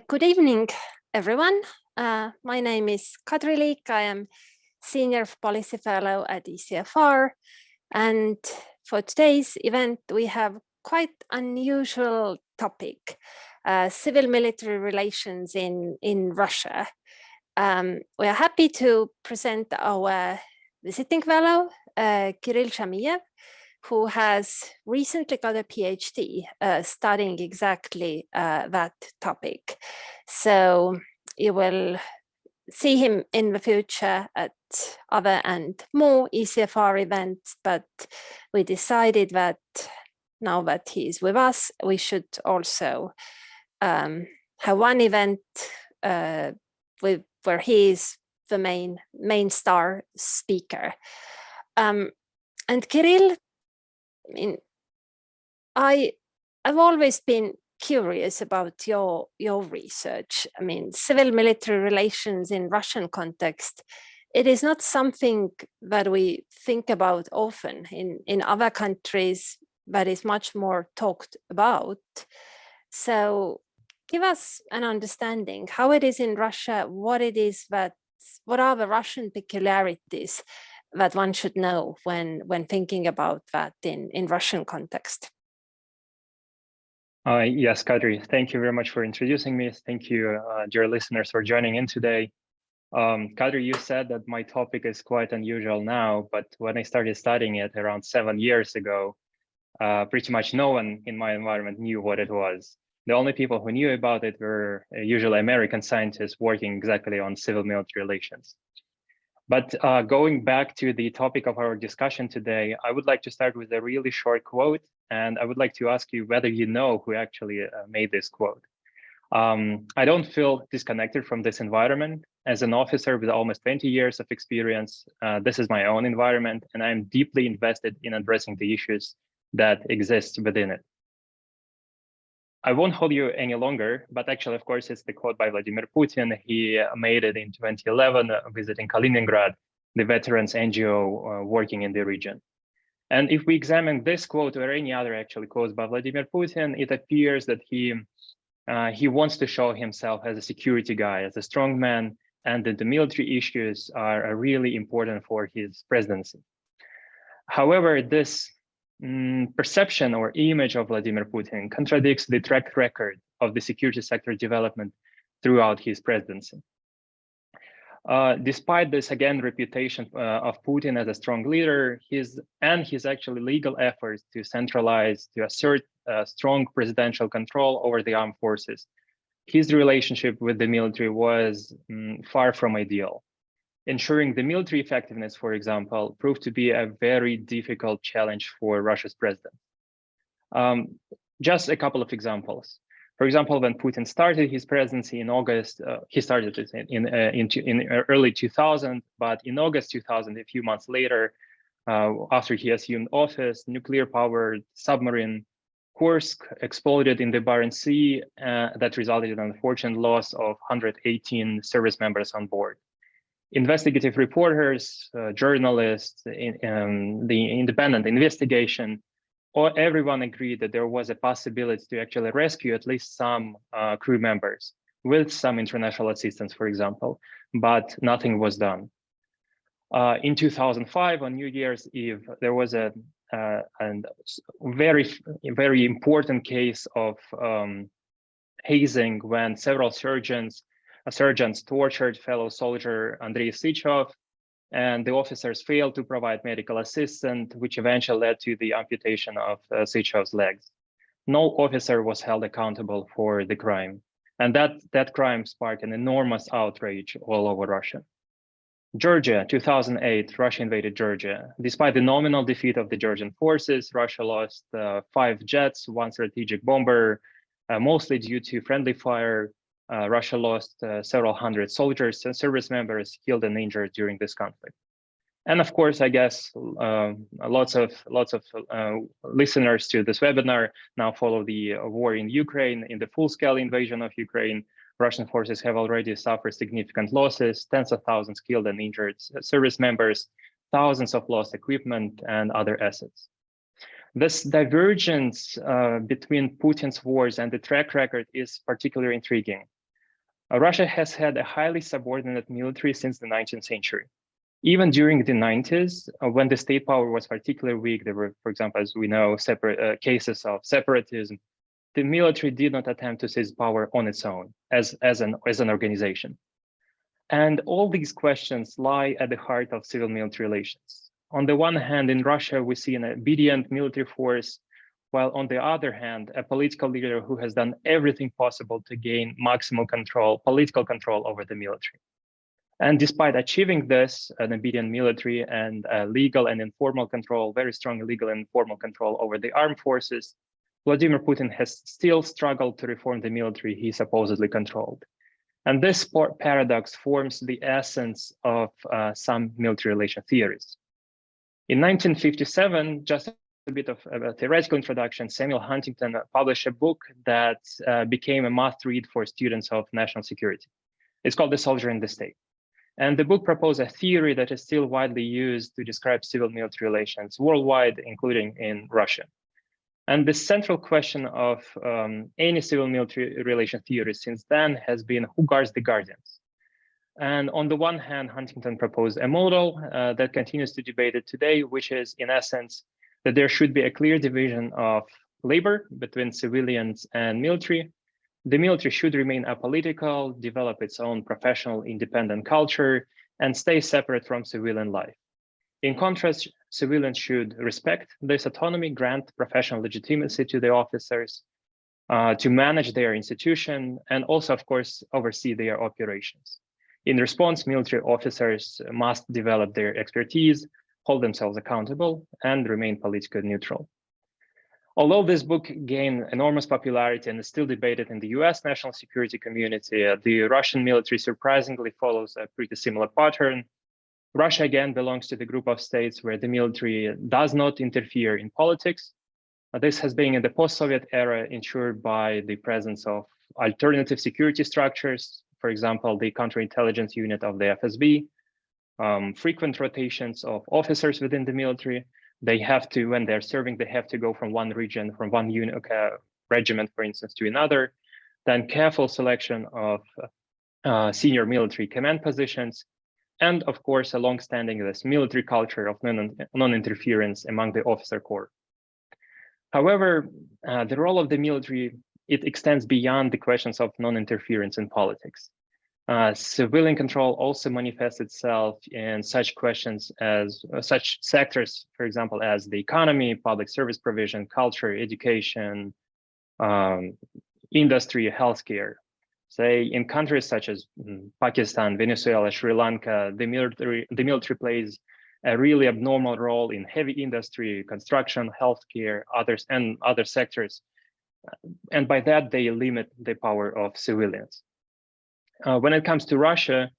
Good evening, everyone. My name is Kadri Liik. I am Senior Policy Fellow at ECFR. And for today's event, we have quite unusual topic, civil-military relations in Russia. We are happy to present our visiting fellow, Kirill Shamiev, who has recently got a PhD studying exactly that topic. So you will see him in the future at other and more ECFR events, but we decided that now that he is with us, we should also have one event where he is the main star speaker. And Kirill, I mean, I've always been curious about your research. I mean, civil-military relations in Russian context, it is not something that we think about often. In other countries, that is much more talked about. So give us an understanding how it is in Russia, what are the Russian peculiarities that one should know when thinking about that in Russian context. Yes, Kadri, thank you very much for introducing me. Thank you, dear listeners, for joining in today. Kadri, you said that my topic is quite unusual now, but when I started studying it around 7 years ago, pretty much no one in my environment knew what it was. The only people who knew about it were usually American scientists working exactly on civil-military relations. But going back to the topic of our discussion today, I would like to start with a really short quote, and I would like to ask you whether you know who actually made this quote. I don't feel disconnected from this environment. As an officer with almost 20 years of experience, this is my own environment, and I'm deeply invested in addressing the issues that exist within it. I won't hold you any longer, but actually, of course, it's the quote by Vladimir Putin. He made it in 2011, visiting Kaliningrad, the veterans NGO working in the region. And if we examine this quote or any other actually quotes by Vladimir Putin, it appears that he wants to show himself as a security guy, as a strong man, and that the military issues are really important for his presidency. However, this perception or image of Vladimir Putin contradicts the track record of the security sector development throughout his presidency. Despite this, again, reputation of Putin as a strong leader, his actually legal efforts to centralize, to assert strong presidential control over the armed forces, his relationship with the military was far from ideal. Ensuring the military effectiveness, for example, proved to be a very difficult challenge for Russia's president. Just a couple of examples. For example, when Putin started his presidency in August, he started it in early 2000, but in August 2000, a few months later, after he assumed office, nuclear-powered submarine Kursk exploded in the Barents Sea that resulted in an unfortunate loss of 118 service members on board. Investigative reporters, journalists, the independent investigation, everyone agreed that there was a possibility to actually rescue at least some crew members with some international assistance, for example, but nothing was done. In 2005, on New Year's Eve, there was a very important case of hazing when several surgeons tortured fellow soldier Andrei Sychov, and the officers failed to provide medical assistance, which eventually led to the amputation of Sychov's legs. No officer was held accountable for the crime, and that crime sparked an enormous outrage all over Russia. Georgia, 2008, Russia invaded Georgia. Despite the nominal defeat of the Georgian forces, Russia lost 5 jets, 1 strategic bomber, mostly due to friendly fire. Russia lost several hundred soldiers and service members killed and injured during this conflict. And of course, I guess lots of listeners to this webinar now follow the war in Ukraine. In the full-scale invasion of Ukraine, Russian forces have already suffered significant losses, tens of thousands killed and injured service members, thousands of lost equipment and other assets. This divergence between Putin's wars and the track record is particularly intriguing. Russia has had a highly subordinate military since the 19th century. Even during the 90s, when the state power was particularly weak, there were, for example, as we know, separate cases of separatism. The military did not attempt to seize power on its own as an organization. And all these questions lie at the heart of civil-military relations. On the one hand, in Russia, we see an obedient military force, while on the other hand, a political leader who has done everything possible to gain maximal control, political control over the military. And despite achieving this, an obedient military and legal and informal control, very strong legal and informal control over the armed forces, Vladimir Putin has still struggled to reform the military he supposedly controlled. And this paradox forms the essence of some military relation theories. In 1957, just a bit of a theoretical introduction, Samuel Huntington published a book that became a must-read for students of national security. It's called The Soldier and the State. And the book proposed a theory that is still widely used to describe civil-military relations worldwide, including in Russia. And the central question of any civil-military relation theory since then has been who guards the guardians. And on the one hand, Huntington proposed a model that continues to be debated today, which is in essence that there should be a clear division of labor between civilians and military. The military should remain apolitical, develop its own professional independent culture, and stay separate from civilian life. In contrast, civilians should respect this autonomy, grant professional legitimacy to the officers to manage their institution, and also, of course, oversee their operations. In response, military officers must develop their expertise, hold themselves accountable, and remain politically neutral. Although this book gained enormous popularity and is still debated in the US national security community, the Russian military surprisingly follows a pretty similar pattern. Russia, again, belongs to the group of states where the military does not interfere in politics. This has been in the post-Soviet era ensured by the presence of alternative security structures, for example, the counterintelligence unit of the FSB, frequent rotations of officers within the military. They have to, when they're serving, they have to go from one region, from one unit, regiment, for instance, to another. Then careful selection of senior military command positions, and of course, a long-standing this military culture of non-interference among the officer corps. However, the role of the military, it extends beyond the questions of non-interference in politics. Civilian control also manifests itself in such questions as such sectors, for example, as the economy, public service provision, culture, education, industry, healthcare. Say in countries such as Pakistan, Venezuela, Sri Lanka, the military plays a really abnormal role in heavy industry, construction, healthcare, other sectors. And by that, they limit the power of civilians. When it comes to Russia,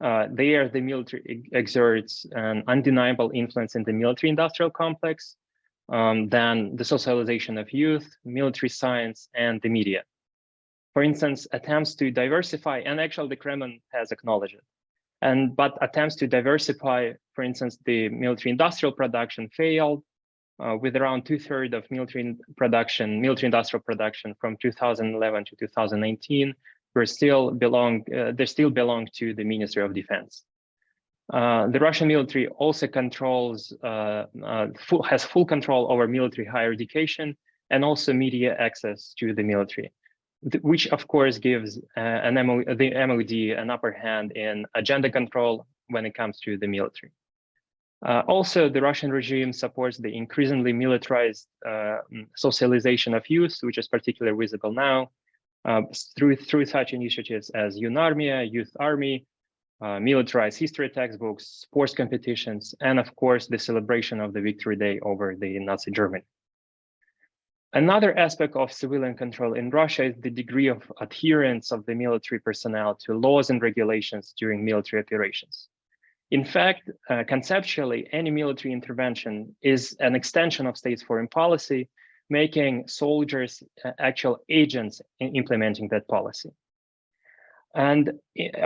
there the military exerts an undeniable influence in the military-industrial complex, then the socialization of youth, military science, and the media. For instance, attempts to diversify, and actually the Kremlin has acknowledged it, but attempts to diversify, for instance, the military-industrial production failed, with around 2/3 of military-industrial production from 2011 to 2019. They still belong to the Ministry of Defense. The Russian military also has full control over military higher education and also media access to the military, which of course gives the MOD an upper hand in agenda control when it comes to the military. Also, the Russian regime supports the increasingly militarized socialization of youth, which is particularly visible now, through such initiatives as Yunarmia, Youth Army, militarized history textbooks, sports competitions, and of course, the celebration of the Victory Day over the Nazi Germany. Another aspect of civilian control in Russia is the degree of adherence of the military personnel to laws and regulations during military operations. In fact, conceptually, any military intervention is an extension of state's foreign policy, making soldiers actual agents in implementing that policy. And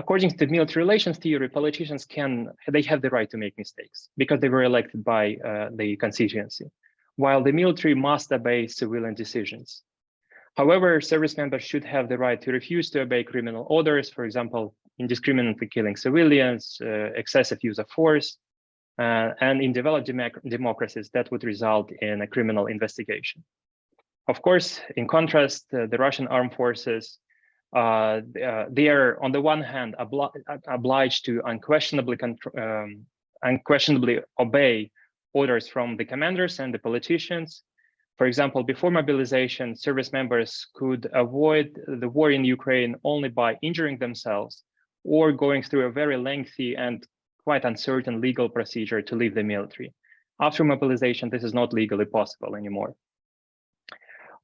according to the military relations theory, politicians have the right to make mistakes because they were elected by the constituency, while the military must obey civilian decisions. However, service members should have the right to refuse to obey criminal orders, for example, indiscriminately killing civilians, excessive use of force, and in developed democracies, that would result in a criminal investigation. Of course, in contrast, the Russian armed forces, they are on the one hand obliged to unquestionably obey orders from the commanders and the politicians. For example, before mobilization, service members could avoid the war in Ukraine only by injuring themselves or going through a very lengthy and quite uncertain legal procedure to leave the military. After mobilization, this is not legally possible anymore.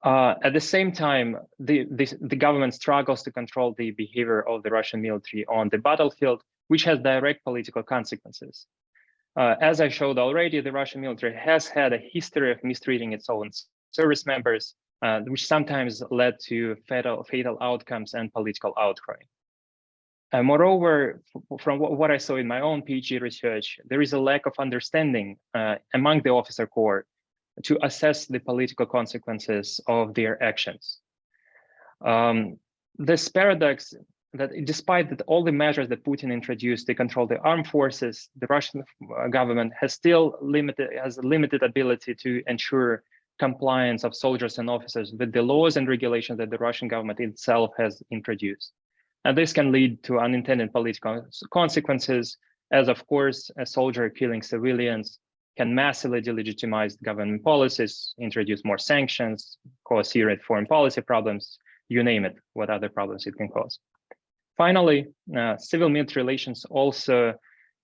At the same time, the government struggles to control the behavior of the Russian military on the battlefield, which has direct political consequences. As I showed already, the Russian military has had a history of mistreating its own service members, which sometimes led to fatal outcomes and political outcry. Moreover, from what I saw in my own PhD research, there is a lack of understanding among the officer corps to assess the political consequences of their actions. This paradox that despite that all the measures that Putin introduced to control the armed forces, the Russian government has still limited ability to ensure compliance of soldiers and officers with the laws and regulations that the Russian government itself has introduced. And this can lead to unintended political consequences, as of course, a soldier killing civilians can massively delegitimize government policies, introduce more sanctions, cause serious foreign policy problems, you name it, what other problems it can cause. Finally, civil-military relations also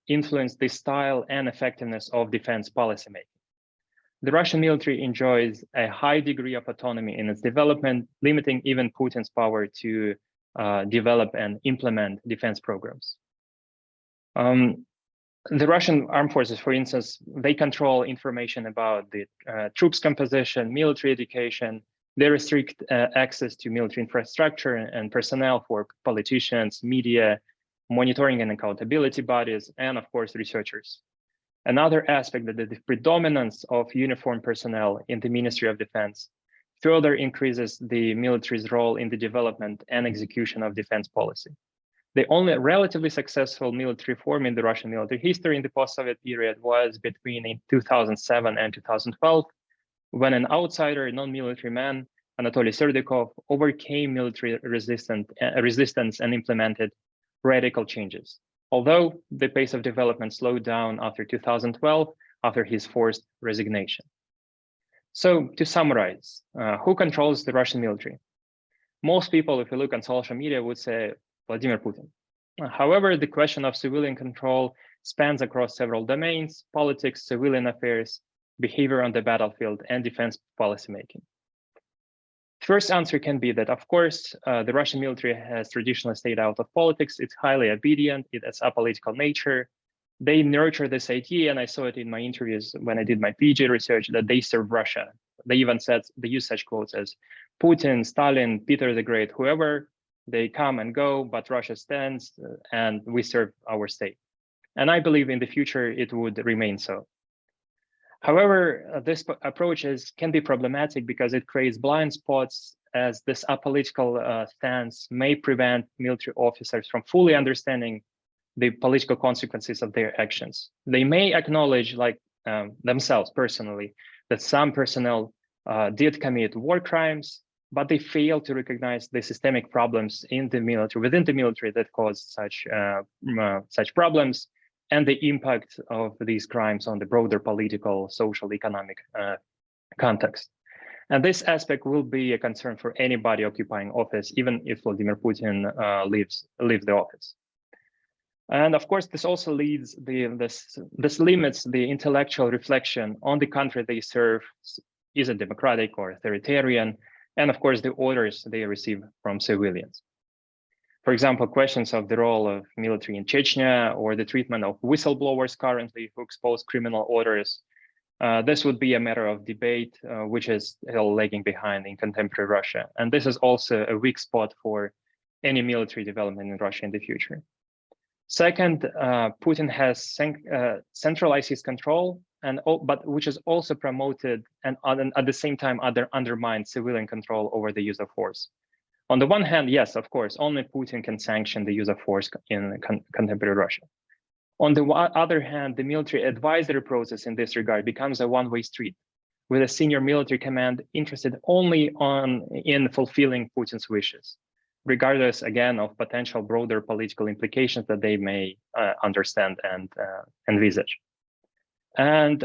influence the style and effectiveness of defense policymaking. The Russian military enjoys a high degree of autonomy in its development, limiting even Putin's power to develop and implement defense programs. The Russian armed forces, for instance, they control information about the troops composition, military education. They restrict access to military infrastructure and personnel for politicians, media, monitoring and accountability bodies, and of course, researchers. Another aspect that the predominance of uniformed personnel in the Ministry of Defense further increases the military's role in the development and execution of defense policy. The only relatively successful military reform in the Russian military history in the post-Soviet period was between 2007 and 2012, when an outsider, non-military man, Anatoly Serdykov, overcame military resistance and implemented radical changes. Although the pace of development slowed down after 2012, after his forced resignation. So to summarize, who controls the Russian military? Most people, if you look on social media, would say Vladimir Putin. However, the question of civilian control spans across several domains: politics, civilian affairs, behavior on the battlefield, and defense policymaking. First answer can be that, of course, the Russian military has traditionally stayed out of politics. It's highly obedient, it has apolitical nature. They nurture this idea, and I saw it in my interviews when I did my PhD research, that they serve Russia. They even said, they use such quotes as Putin, Stalin, Peter the Great, whoever, they come and go, but Russia stands and we serve our state. And I believe in the future, it would remain so. However, this approach can be problematic because it creates blind spots, as this apolitical stance may prevent military officers from fully understanding the political consequences of their actions. They may acknowledge, like themselves personally, that some personnel did commit war crimes, but they fail to recognize the systemic problems in the military, within the military, that cause such problems, and the impact of these crimes on the broader political, social, economic context. And this aspect will be a concern for anybody occupying office, even if Vladimir Putin leaves the office. And of course, this also leads this limits the intellectual reflection on the country they serve. Is it democratic or authoritarian? And of course, the orders they receive from civilians. For example, questions of the role of military in Chechnya or the treatment of whistleblowers currently who expose criminal orders. This would be a matter of debate, which is still lagging behind in contemporary Russia. And this is also a weak spot for any military development in Russia in the future. Second, Putin has centralized his control but which is also promoted and at the same time undermines civilian control over the use of force. On the one hand, yes, of course, only Putin can sanction the use of force in contemporary Russia. On the other hand, the military advisory process in this regard becomes a one-way street, with a senior military command interested only in fulfilling Putin's wishes, regardless, again, of potential broader political implications that they may understand and envisage. And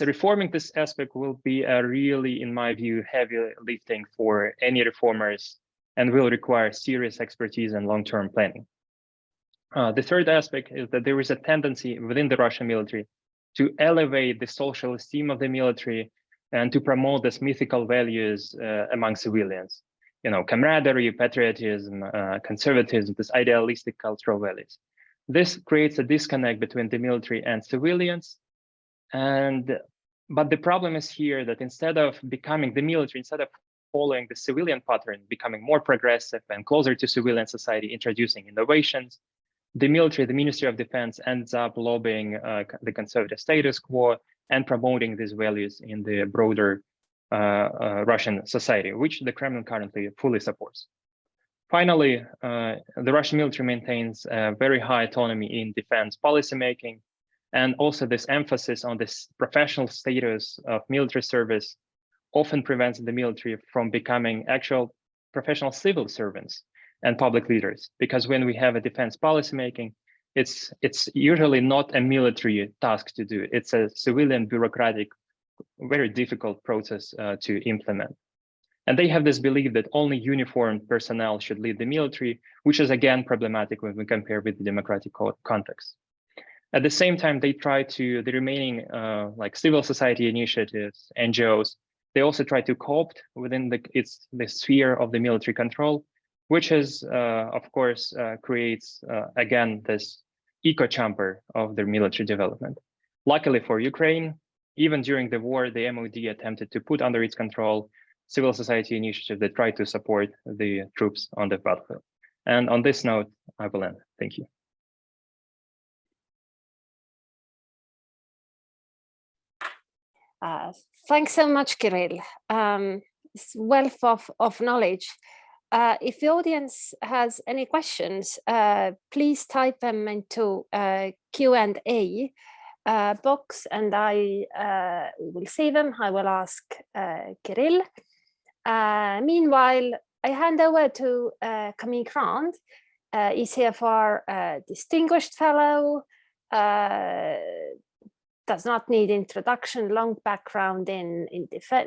reforming this aspect will be a really, in my view, heavy lifting for any reformers and will require serious expertise and long-term planning. The third aspect is that there is a tendency within the Russian military to elevate the social esteem of the military and to promote these mythical values among civilians, camaraderie, patriotism, conservatism, this idealistic cultural values. This creates a disconnect between the military and civilians. But the problem is here that instead of becoming the military, instead of following the civilian pattern, becoming more progressive and closer to civilian society, introducing innovations, the military, the Ministry of Defense ends up lobbying the conservative status quo and promoting these values in the broader Russian society, which the Kremlin currently fully supports. Finally, the Russian military maintains a very high autonomy in defense policymaking, and also this emphasis on this professional status of military service often prevents the military from becoming actual professional civil servants and public leaders, because when we have a defense policymaking, it's usually not a military task to do. It's a civilian, bureaucratic, very difficult process to implement. And they have this belief that only uniformed personnel should lead the military, which is again problematic when we compare with the democratic context. At the same time, they try to, the remaining like civil society initiatives, NGOs, they also try to co-opt within the sphere of the military control, which is, of course, creates, again, this echo chamber of their military development. Luckily for Ukraine, even during the war, the MOD attempted to put under its control civil society initiatives that try to support the troops on the battlefield. And on this note, I will end. Thank you. Thanks so much, Kirill. It's wealth of knowledge. If the audience has any questions, please type them into Q&A box, and I will see them. I will ask Kirill. Meanwhile, I hand over to Cami Grand, ECFR Distinguished Fellow, does not need introduction, long background in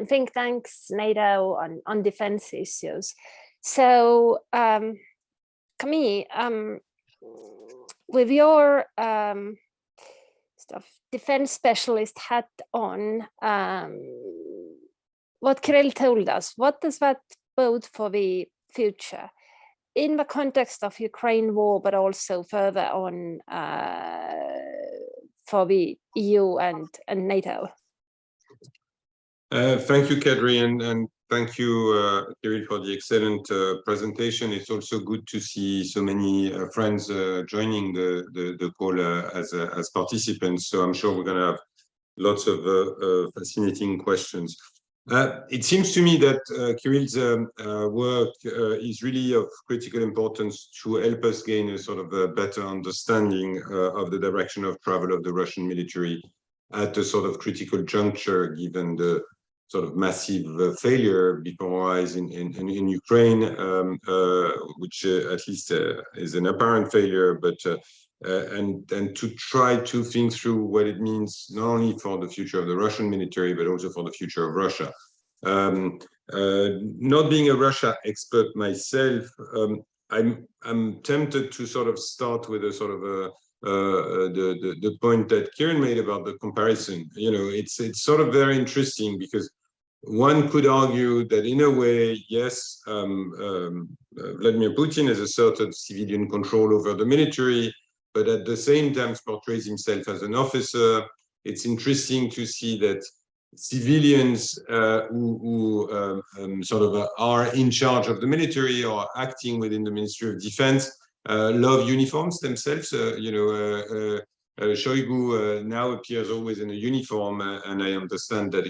think tanks, NATO, on defense issues. So, Cami, with your defense specialist hat on, what Kirill told us, what does that bode for the future in the context of Ukraine war, but also further on for the EU and NATO? Thank you, Kadri, and thank you, Kirill, for the excellent presentation. It's also good to see so many friends joining the call as participants. So I'm sure we're going to have lots of fascinating questions. It seems to me that Kirill's work is really of critical importance to help us gain a sort of a better understanding of the direction of travel of the Russian military at a sort of critical juncture, given the sort of massive failure before our eyes in Ukraine, which at least is an apparent failure, but and to try to think through what it means not only for the future of the Russian military, but also for the future of Russia. Not being a Russia expert myself, I'm tempted to sort of start with a sort of the point that Kieran made about the comparison. You know, it's sort of very interesting because one could argue that in a way, yes, Vladimir Putin has asserted civilian control over the military, but at the same time portrays himself as an officer. It's interesting to see that civilians who sort of are in charge of the military or acting within the Ministry of Defense love uniforms themselves. You know, Shoigu now appears always in a uniform, and I understand that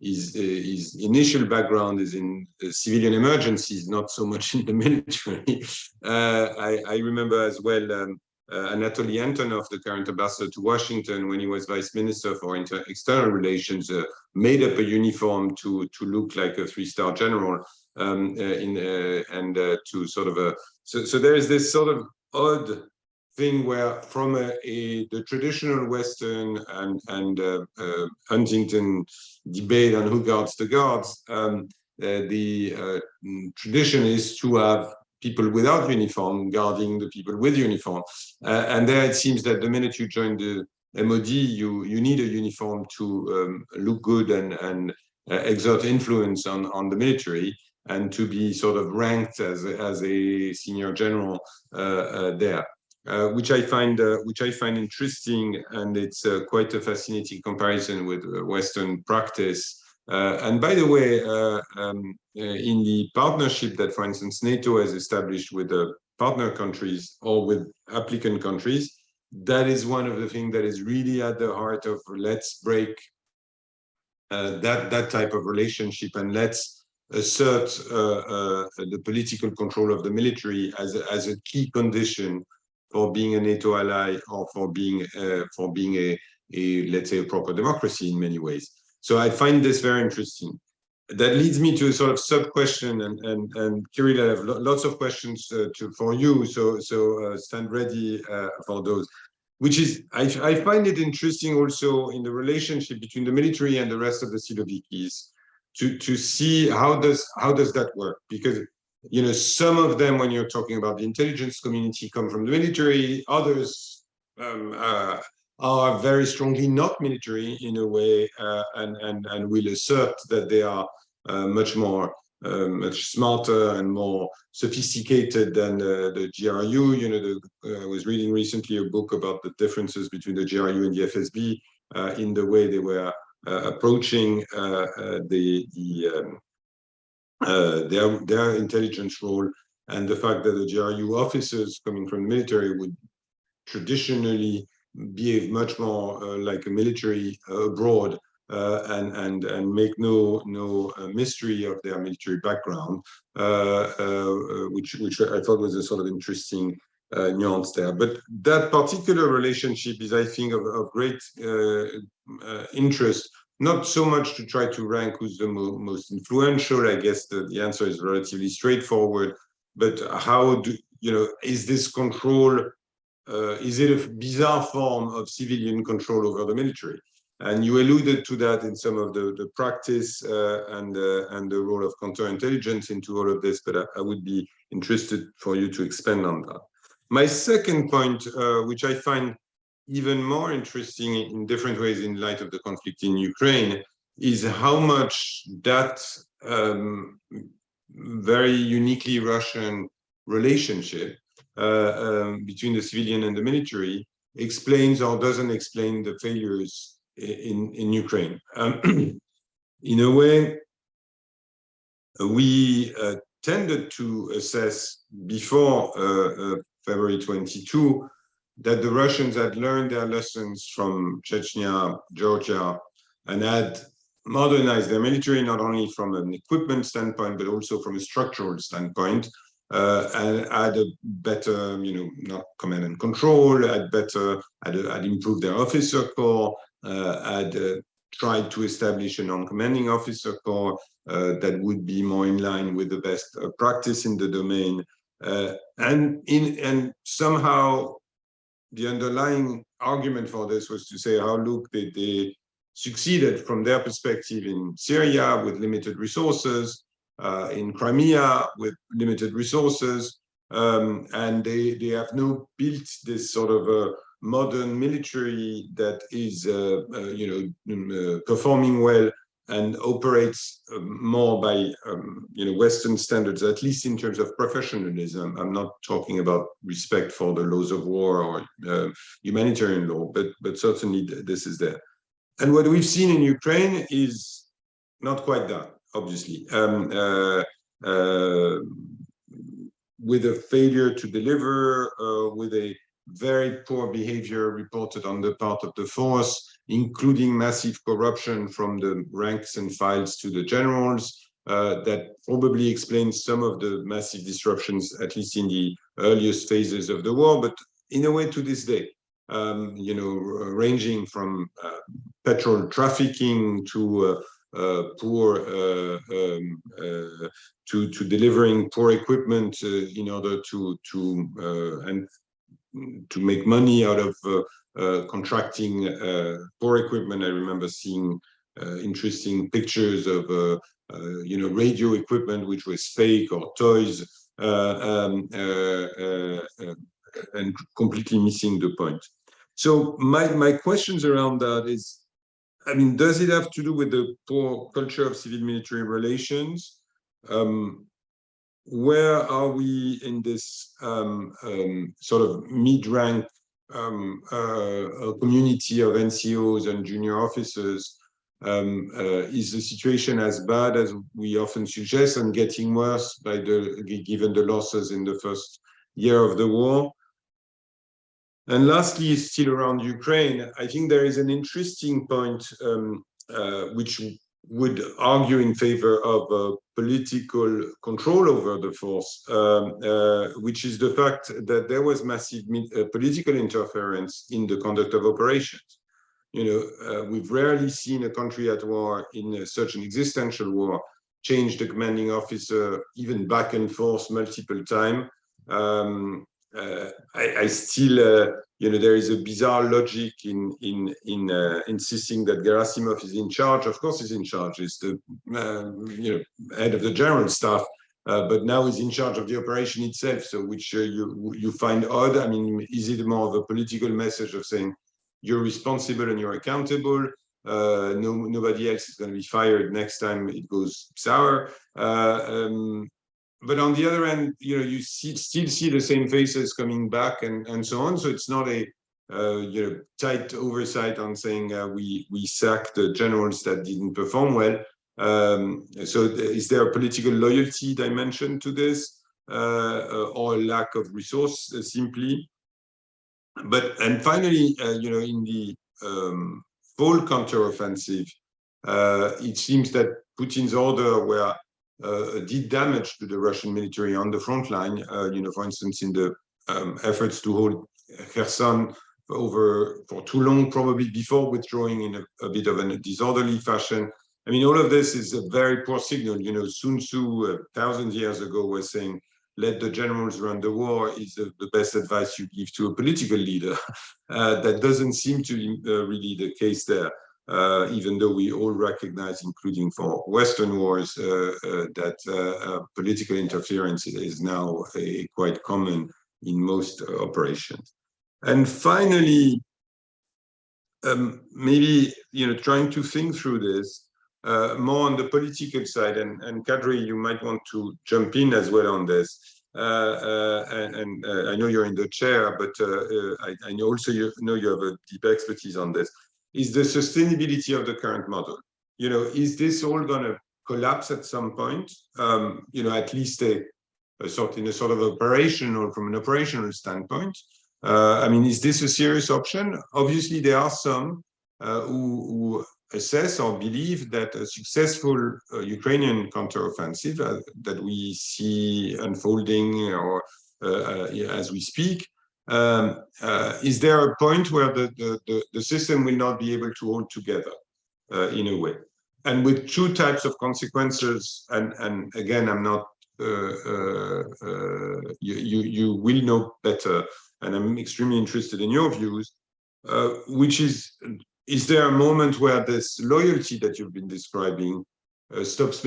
his initial background is in civilian emergencies, not so much in the military. I remember as well Anatoly Antonov, the current ambassador to Washington, when he was vice minister for external relations, made up a uniform to look like a 3-star general, to sort of so there is this sort of odd thing where from the traditional Western and Huntington debate on who guards the guards, the tradition is to have people without uniform guarding the people with uniform. And there it seems that the minute you join the MOD, you need a uniform to look good and exert influence on the military, and to be sort of ranked as a senior general there. Which I find interesting, and it's quite a fascinating comparison with Western practice. And by the way, in the partnership that, for instance, NATO has established with the partner countries or with applicant countries, that is one of the things that is really at the heart of let's break that type of relationship, and let's assert the political control of the military as a key condition for being a NATO ally, or for being a let's say a proper democracy in many ways. So I find this very interesting. That leads me to a sort of sub question, and Kirill, I have lots of questions for you. So stand ready for those. Which is, I find it interesting also in the relationship between the military and the rest of the Silovikis to see how does that work, because you know, some of them, when you're talking about the intelligence community, come from the military. Others are very strongly not military in a way, and will assert that they are much smarter and more sophisticated than the GRU. You know, I was reading recently a book about the differences between the GRU and the FSB in the way they were approaching their intelligence role, and the fact that the GRU officers coming from the military would traditionally behave much more like a military abroad, and make no mystery of their military background, which I thought was a sort of interesting nuance there. But that particular relationship is, I think, of great interest. Not so much to try to rank who's the most influential. I guess the answer is relatively straightforward. But how do you know? Is this control? Is it a bizarre form of civilian control over the military? And you alluded to that in some of the practice and the role of counterintelligence into all of this. But I would be interested for you to expand on that. My second point, which I find even more interesting in different ways in light of the conflict in Ukraine, is how much that very uniquely Russian relationship between the civilian and the military explains or doesn't explain the failures in Ukraine. In a way, we tended to assess before February 22 that the Russians had learned their lessons from Chechnya, Georgia, and had modernized their military, not only from an equipment standpoint, but also from a structural standpoint, and had a better, not command and control, had improved their officer corps, had tried to establish a non-commanding officer corps that would be more in line with the best practice in the domain, and somehow the underlying argument for this was to say how, look, they succeeded from their perspective in Syria with limited resources, in Crimea with limited resources, and they have now built this sort of modern military that is, performing well and operates more by, Western standards, at least in terms of professionalism. I'm not talking about respect for the laws of war or humanitarian law, but certainly this is there. And what we've seen in Ukraine is not quite that, obviously, with a failure to deliver, with a very poor behavior reported on the part of the force, including massive corruption from the ranks and files to the generals. That probably explains some of the massive disruptions, at least in the earliest phases of the war, but in a way to this day, ranging from petrol trafficking to to delivering poor equipment in order to make money out of contracting poor equipment. I remember seeing interesting pictures of radio equipment which was fake or toys, and completely missing the point. So my questions around that is, I mean, does it have to do with the poor culture of civil-military relations? Where are we in this sort of mid-rank community of NCOs and junior officers? Is the situation as bad as we often suggest and getting worse given the losses in the first year of the war? And lastly, still around Ukraine, I think there is an interesting point which would argue in favor of political control over the force, which is the fact that there was massive political interference in the conduct of operations. We've rarely seen a country at war in such an existential war change the commanding officer, even back and forth multiple times. I still, there is a bizarre logic in insisting that Gerasimov is in charge. Of course, he's in charge. He's the head of the general staff, but now he's in charge of the operation itself. So, which you find odd. I mean, is it more of a political message of saying you're responsible and you're accountable? Nobody else is going to be fired next time it goes sour. But on the other hand, you still see the same faces coming back and so on. So it's not a tight oversight on saying we sacked the generals that didn't perform well. So is there a political loyalty dimension to this, or a lack of resource simply? And finally, in the fall counteroffensive, it seems that Putin's order were did damage to the Russian military on the front line. For instance, in the efforts to hold Kherson for too long, probably before withdrawing in a bit of a disorderly fashion. I mean, all of this is a very poor signal. Sun Tzu, 1,000 years ago, was saying, let the generals run the war is the best advice you give to a political leader. That doesn't seem to be really the case there. Even though we all recognize, including for Western wars, that political interference is now quite common in most operations. And finally, maybe trying to think through this more on the political side, and Kadri, you might want to jump in as well on this. And I know you're in the chair, but I know also you have a deep expertise on this. Is the sustainability of the current model? Is this all going to collapse at some point? At least in a sort of operational, from an operational standpoint. I mean, is this a serious option? Obviously, there are some who assess or believe that a successful Ukrainian counteroffensive that we see unfolding or as we speak, is there a point where the system will not be able to hold together in a way? And with two types of consequences, and again, I'm not, you will know better, and I'm extremely interested in your views, which is there a moment where this loyalty that you've been describing stops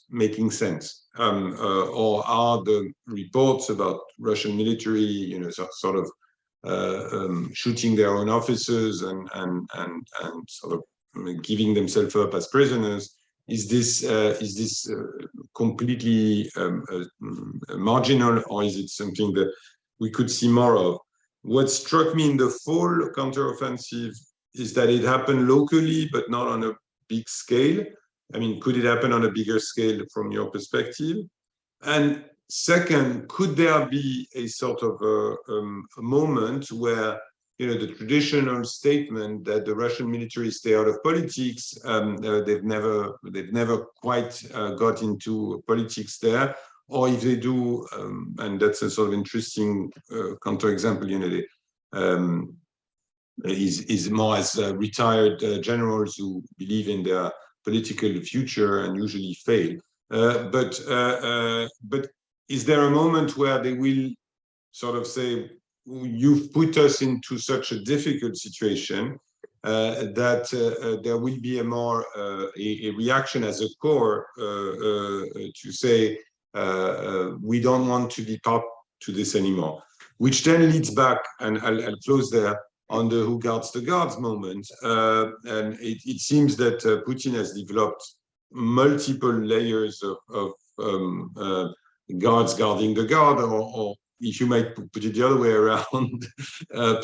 making sense? Or are the reports about Russian military, sort of shooting their own officers and sort of giving themselves up as prisoners? Is this completely marginal, or is it something that we could see more of? What struck me in the fall counteroffensive is that it happened locally, but not on a big scale. I mean, could it happen on a bigger scale from your perspective? And Second, could there be a sort of a moment where, the traditional statement that the Russian military stay out of politics, they've never quite got into politics there, or if they do, and that's a sort of interesting counterexample, is more as retired generals who believe in their political future and usually fail. But is there a moment where they will sort of say, you've put us into such a difficult situation that there will be a more a reaction as a core to say we don't want to be part to this anymore, which then leads back, and I'll close there, on the who guards the guards moment. And it seems that Putin has developed multiple layers of guards guarding the guard, or if you might put it the other way around,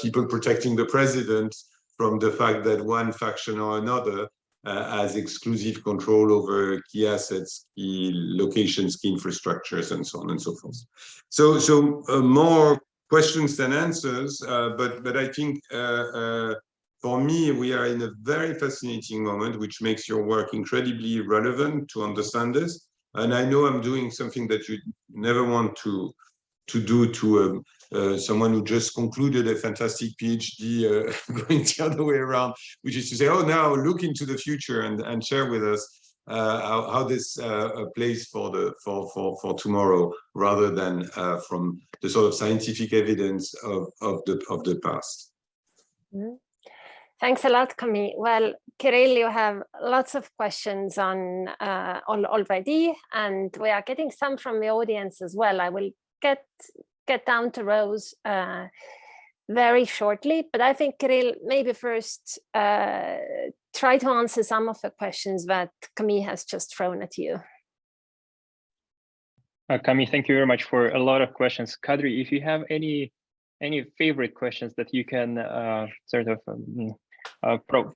people protecting the president from the fact that one faction or another has exclusive control over key assets, key locations, key infrastructures, and so on and so forth. So more questions than answers, but I think for me, we are in a very fascinating moment, which makes your work incredibly relevant to understand this. And I know I'm doing something that you never want to do to someone who just concluded a fantastic PhD, going the other way around, which is to say, oh, now look into the future and share with us how this plays for tomorrow, rather than from the sort of scientific evidence of the past. Mm-hmm. Thanks a lot, Camille. Well, Kirill, you have lots of questions on already, and we are getting some from the audience as well. I will get down to Rose very shortly, but I think, Kirill, maybe first try to answer some of the questions that Camille has just thrown at you. Cami, thank you very much for a lot of questions. Kadri, if you have any favorite questions that you can sort of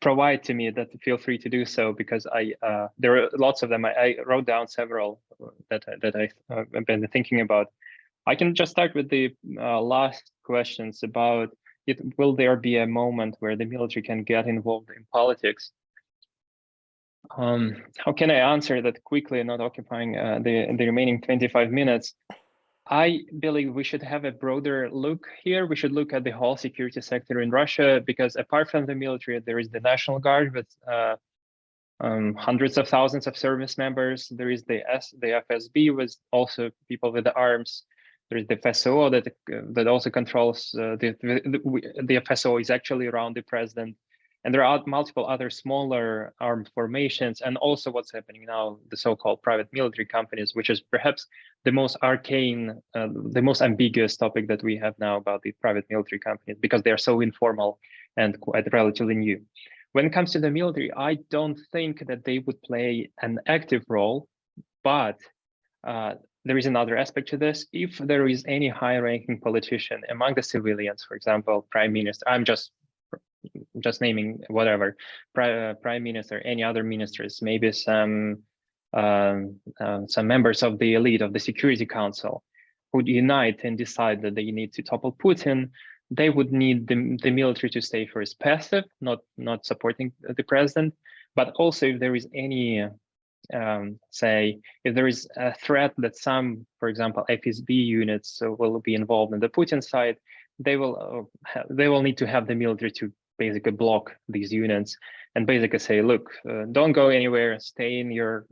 provide to me, that feel free to do so, because there are lots of them. I wrote down several that I've been thinking about. I can just start with the last questions about will there be a moment where the military can get involved in politics? How can I answer that quickly, not occupying the remaining 25 minutes? I believe we should have a broader look here. We should look at the whole security sector in Russia, because apart from the military, there is the National Guard with hundreds of thousands of service members. There is the FSB with also people with the arms. There is the FSO that also controls the FSO is actually around the president. And there are multiple other smaller armed formations, and also what's happening now, the so-called private military companies, which is perhaps the most arcane, the most ambiguous topic that we have now about the private military companies, because they are so informal and quite relatively new. When it comes to the military, I don't think that they would play an active role, but there is another aspect to this. If there is any high-ranking politician among the civilians, for example, prime minister, I'm just naming whatever, prime minister, any other ministers, maybe some members of the elite of the Security Council, would unite and decide that they need to topple Putin, they would need the military to stay first passive, not supporting the president, but also if there is any say, if there is a threat that some, for example, FSB units will be involved in the Putin side, they will need to have the military to basically block these units and basically say, look, don't go anywhere, stay in your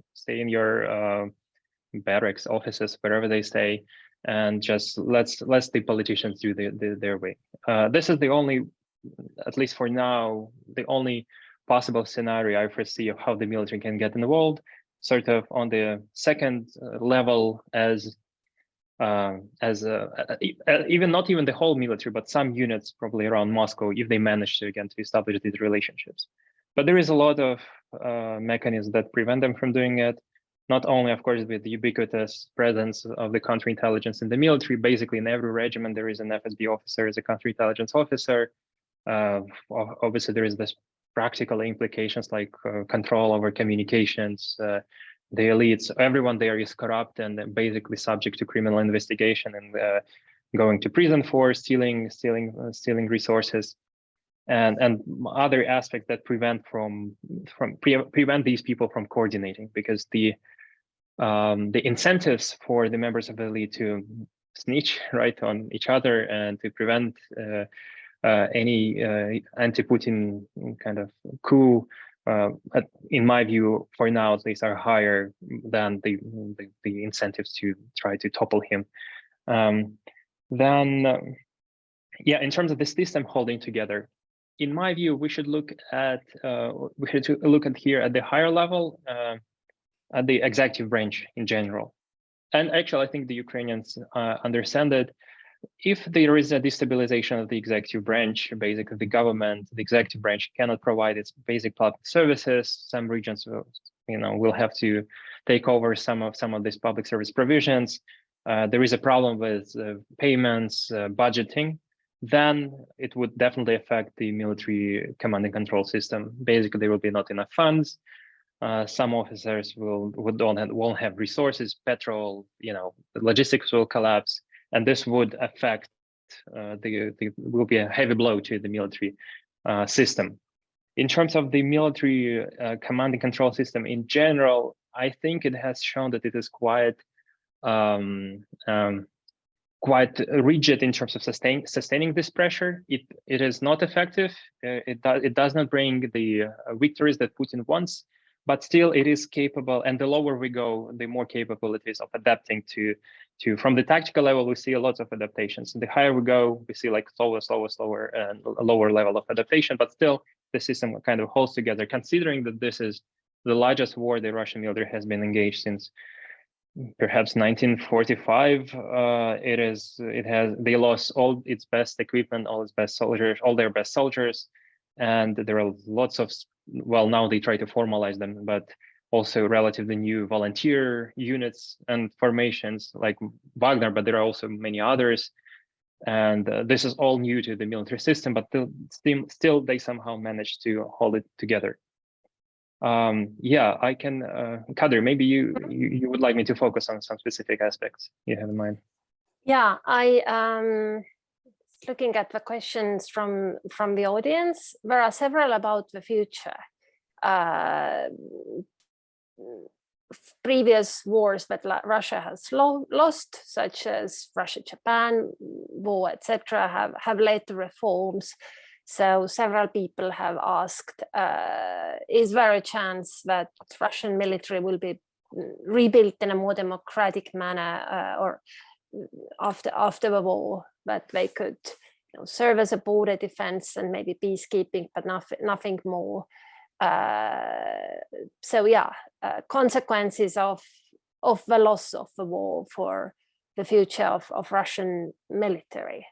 barracks, offices, wherever they stay, and just let's the politicians do their way. This is the only, at least for now, the only possible scenario I foresee of how the military can get involved, sort of on the second level as even not even the whole military, but some units probably around Moscow, if they manage to again to establish these relationships. But there is a lot of mechanisms that prevent them from doing it. Not only, of course, with the ubiquitous presence of the counterintelligence in the military. Basically, in every regiment there is an FSB officer as a counterintelligence officer. Obviously, there is this practical implications like control over communications, the elites, everyone there is corrupt and basically subject to criminal investigation and going to prison for stealing resources, and other aspects that prevent these people from coordinating, because the incentives for the members of the elite to snitch right on each other and to prevent any anti-Putin kind of coup, in my view, for now at least, are higher than the incentives to try to topple him. Yeah, in terms of the system holding together, in my view, we should look at here at the higher level, at the executive branch in general. And actually, I think the Ukrainians understand that if there is a destabilization of the executive branch, basically the government, the executive branch cannot provide its basic public services. Some regions will have to take over some of these public service provisions. There is a problem with payments, budgeting. Then it would definitely affect the military command and control system. Basically, there will be not enough funds. Some officers won't have resources, petrol, logistics will collapse, and this would affect will be a heavy blow to the military system. In terms of the military command and control system in general, I think it has shown that it is quite rigid in terms of sustaining this pressure. It is not effective. It does not bring the victories that Putin wants, but still it is capable. And the lower we go, the more capable it is of adapting to. From the tactical level, we see a lot of adaptations. And the higher we go, we see like slower, and a lower level of adaptation. But still, the system kind of holds together. Considering that this is the largest war the Russian military has been engaged since perhaps 1945, they lost all its best equipment, all its best soldiers, all their best soldiers, and there are lots of, well, now they try to formalize them, but also relatively new volunteer units and formations like Wagner, but there are also many others, and this is all new to the military system, but still they somehow managed to hold it together. Yeah, I can, Kadri, maybe you would like me to focus on some specific aspects you have in mind. Yeah, I looking at the questions from the audience. There are several about the future. Previous wars that Russia has lost, such as Russia-Japan war, etc., have led to reforms. So several people have asked, is there a chance that Russian military will be rebuilt in a more democratic manner or after the war, that they could serve as a border defense and maybe peacekeeping, but nothing more. So yeah, consequences of the loss of the war for the future of Russian military.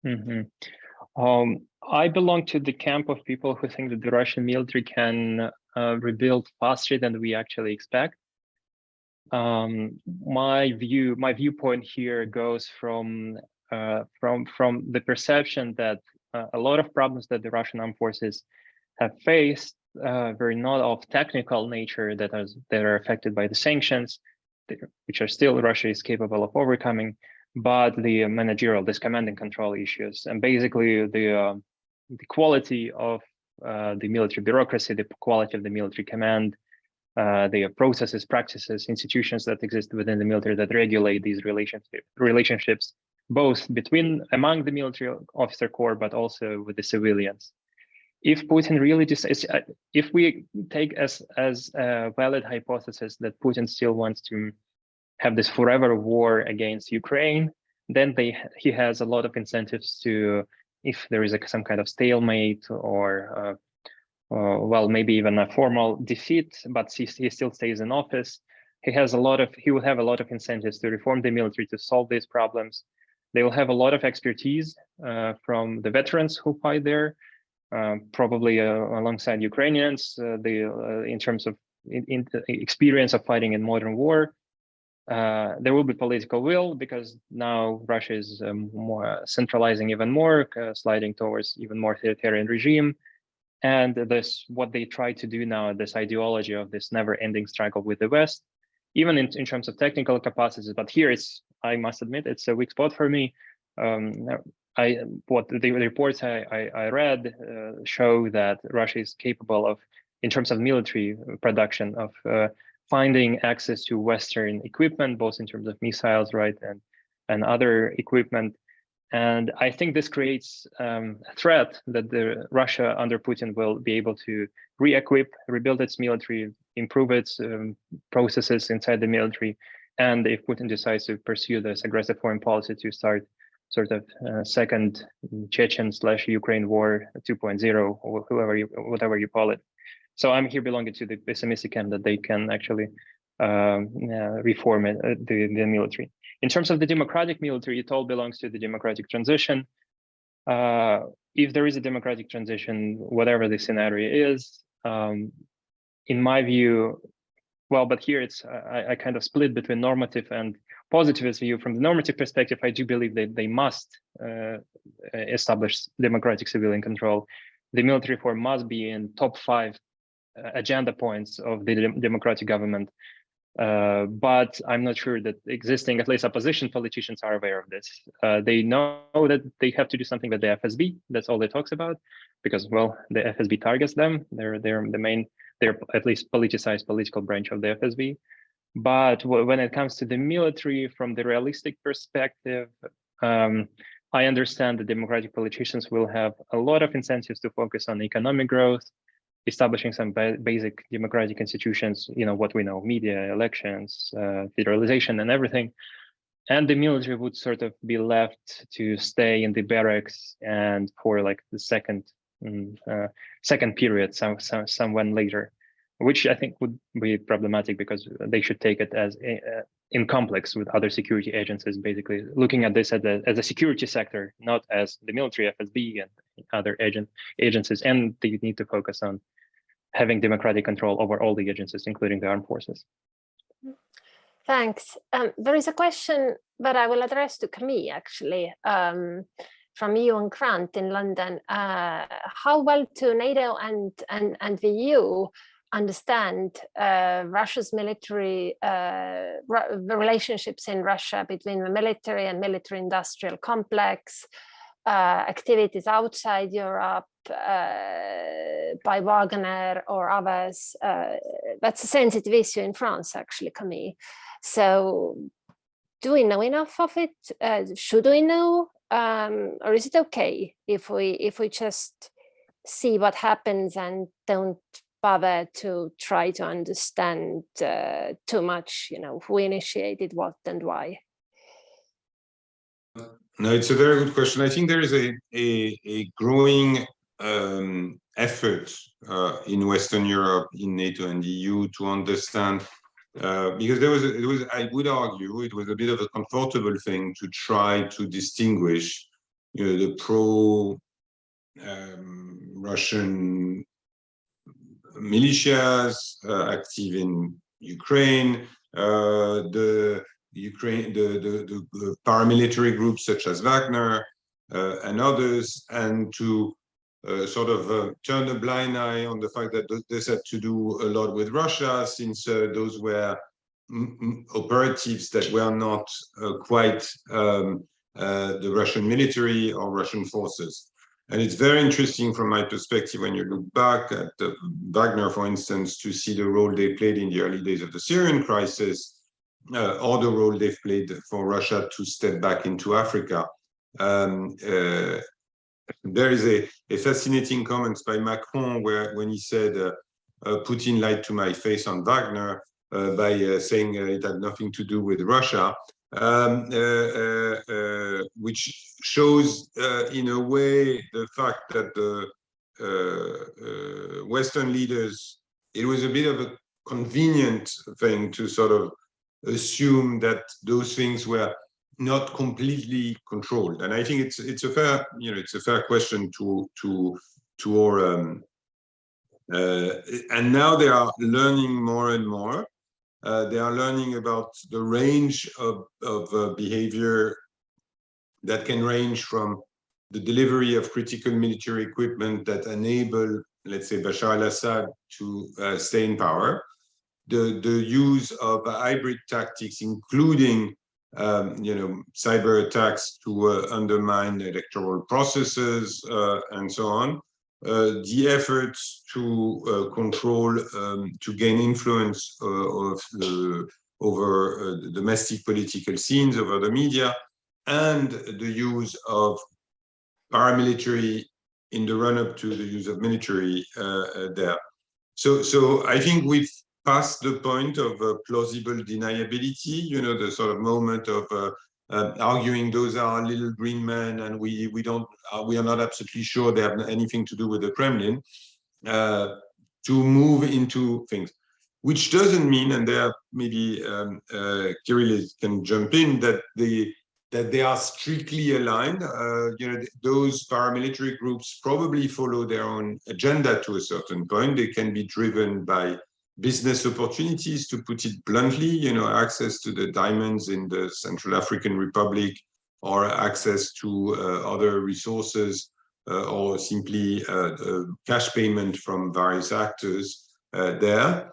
Mm-hmm. I belong to the camp of people who think that the Russian military can rebuild faster than we actually expect. My viewpoint here goes from the perception that a lot of problems that the Russian armed forces have faced were not of technical nature that are affected by the sanctions, which are still Russia is capable of overcoming, but the managerial, this command and control issues, and basically the quality of the military bureaucracy, the quality of the military command, the processes, practices, institutions that exist within the military that regulate these relationships, both among the military officer corps, but also with the civilians. If Putin really decides, if we take as a valid hypothesis that Putin still wants to have this forever war against Ukraine, then he has a lot of incentives to, if there is some kind of stalemate or well, maybe even a formal defeat, but he still stays in office. He will have a lot of incentives to reform the military to solve these problems. They will have a lot of expertise from the veterans who fight there, probably alongside Ukrainians, in terms of experience of fighting in modern war. There will be political will, because now Russia is more centralizing even more, sliding towards even more authoritarian regime. and this what they try to do now, this ideology of this never-ending struggle with the West, even in terms of technical capacities. But here I must admit, it's a weak spot for me. What the reports I read show that Russia is capable of, in terms of military production, of finding access to Western equipment, both in terms of missiles, right, and other equipment. And I think this creates a threat that Russia under Putin will be able to re-equip, rebuild its military, improve its processes inside the military. And if Putin decides to pursue this aggressive foreign policy to start sort of second Chechen/Ukraine war 2.0, or whatever you call it. So I'm here belonging to the pessimistic camp that they can actually reform the military. In terms of the democratic military, it all belongs to the democratic transition. If there is a democratic transition, whatever the scenario is, in my view, well, but here I kind of split between normative and positivist view. From the normative perspective, I do believe that they must establish democratic civilian control. The military reform must be in top 5 agenda points of the democratic government. But I'm not sure that existing, at least opposition politicians, are aware of this. They know that they have to do something with the FSB. That's all they talks about, because, well, the FSB targets them. They're the main, they're at least politicized political branch of the FSB. But when it comes to the military, from the realistic perspective, I understand that democratic politicians will have a lot of incentives to focus on economic growth, establishing some basic democratic institutions, what we know, media, elections, federalization, and everything. And the military would sort of be left to stay in the barracks and for like the second period, someone later, which I think would be problematic, because they should take it as in complex with other security agencies, basically looking at this as a security sector, not as the military, FSB, and other agencies. And they need to focus on having democratic control over all the agencies, including the armed forces. Thanks. There is a question that I will address to Camille, actually, from Ewan Grant in London. How well do NATO and the EU understand Russia's military, the relationships in Russia between the military and military-industrial complex, activities outside Europe by Wagner or others? That's a sensitive issue in France, actually, Camille. So do we know enough of it? Should we know? Or is it okay if we just see what happens and don't bother to try to understand too much, who initiated what and why? No, it's a very good question. I think there is a growing effort in Western Europe, in NATO and EU, to understand, because I would argue it was a bit of a comfortable thing to try to distinguish, the pro-Russian militias active in Ukraine, the paramilitary groups such as Wagner and others, and to sort of turn a blind eye on the fact that this had to do a lot with Russia, since those were operatives that were not quite the Russian military or Russian forces. And it's very interesting from my perspective, when you look back at Wagner, for instance, to see the role they played in the early days of the Syrian crisis, or the role they've played for Russia to step back into Africa. There is a fascinating comment by Macron when he said, Putin lied to my face on Wagner by saying it had nothing to do with Russia, which shows in a way the fact that the Western leaders, it was a bit of a convenient thing to sort of assume that those things were not completely controlled. And I think it's a fair, it's a fair question to our and now they are learning more and more. They are learning about the range of behavior that can range from the delivery of critical military equipment that enable let's say, Bashar al-Assad to stay in power. The use of hybrid tactics, including cyber attacks to undermine electoral processes and so on. The efforts to control, to gain influence over domestic political scenes, over the media, and the use of paramilitary in the run-up to the use of military there. So I think we've passed the point of plausible deniability, the sort of moment of arguing those are little green men and we are not absolutely sure they have anything to do with the Kremlin, to move into things, which doesn't mean, and there maybe Kirill can jump in, that they are strictly aligned. Those paramilitary groups probably follow their own agenda to a certain point. They can be driven by business opportunities, to put it bluntly, access to the diamonds in the Central African Republic, or access to other resources, or simply cash payment from various actors there,